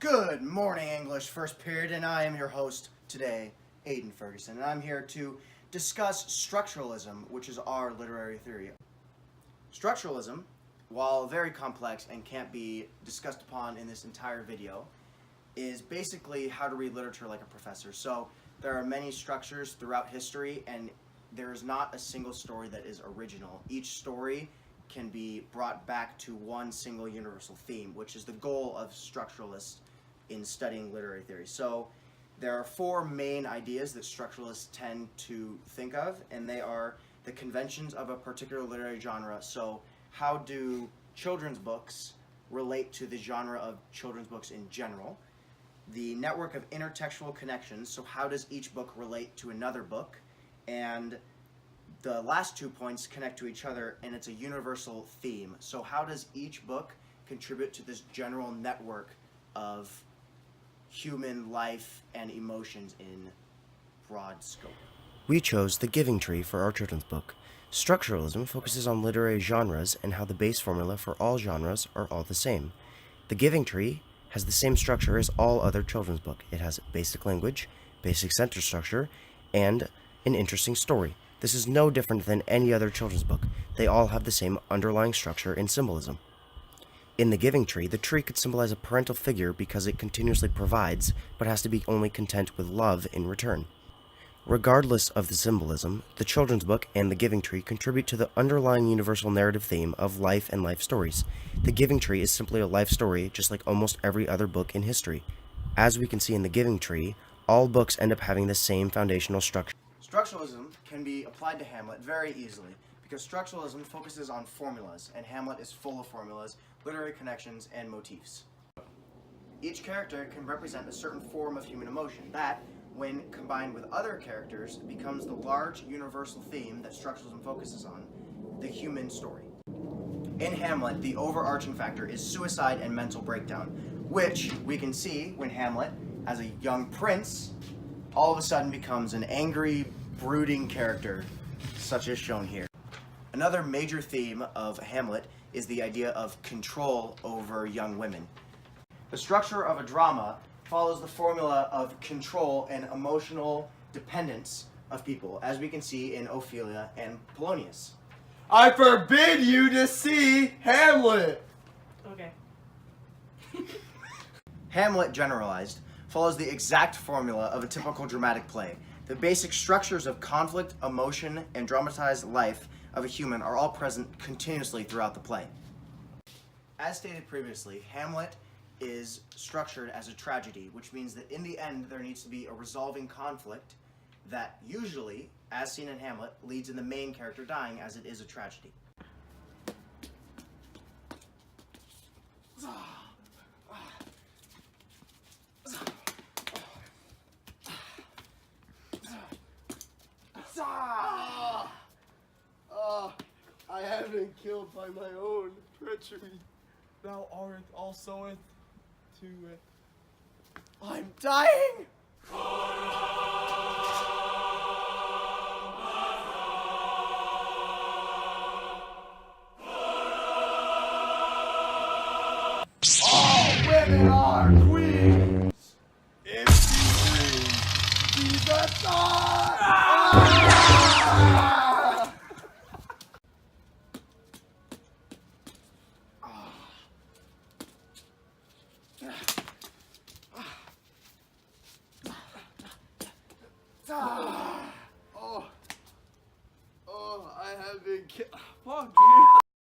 Good morning, English first period, and I am your host today, Aiden Ferguson, and I'm here to discuss structuralism, which is our literary theory. Structuralism, while very complex and can't be discussed upon in this entire video, is basically how to read literature like a professor. So there are many structures throughout history, and there is not a single story that is original. Each story can be brought back to one single universal theme, which is the goal of structuralists in studying literary theory. So there are four main ideas that structuralists tend to think of, and they are the conventions of a particular literary genre. So how do children's books relate to the genre of children's books in general? The network of intertextual connections, so how does each book relate to another book? And the last 2 points connect to each other, and it's a universal theme. So how does each book contribute to this general network of human life and emotions in broad scope? We chose The Giving Tree for our children's book. Structuralism focuses on literary genres and how the base formula for all genres are all the same. The Giving Tree has the same structure as all other children's books. It has basic language, basic sentence structure, and an interesting story. This is no different than any other children's book. They all have the same underlying structure and symbolism. In The Giving Tree, the tree could symbolize a parental figure because it continuously provides, but has to be only content with love in return. Regardless of the symbolism, the children's book and The Giving Tree contribute to the underlying universal narrative theme of life and life stories. The Giving Tree is simply a life story, just like almost every other book in history. As we can see in The Giving Tree, all books end up having the same foundational structure. Structuralism can be applied to Hamlet very easily because structuralism focuses on formulas, and Hamlet is full of formulas, literary connections, and motifs. Each character can represent a certain form of human emotion that, when combined with other characters, becomes the large universal theme that structuralism focuses on, the human story. In Hamlet, the overarching factor is suicide and mental breakdown, which we can see when Hamlet, as a young prince, all of a sudden becomes an angry, brooding character, such as shown here. Another major theme of Hamlet is the idea of control over young women. The structure of a drama follows the formula of control and emotional dependence of people, as we can see in Ophelia and Polonius. I forbid you to see Hamlet! Okay. Hamlet, generalized, follows the exact formula of a typical dramatic play. The basic structures of conflict, emotion, and dramatized life of a human are all present continuously throughout the play. As stated previously, Hamlet is structured as a tragedy, which means that in the end there needs to be a resolving conflict that usually, as seen in Hamlet, leads in the main character dying, as it is a tragedy. I have been killed by my own treachery. Thou art also it to it. I'm dying! All women are queens! If she dreams, she's a thought! Oh, I have been killed. Fuck, dude.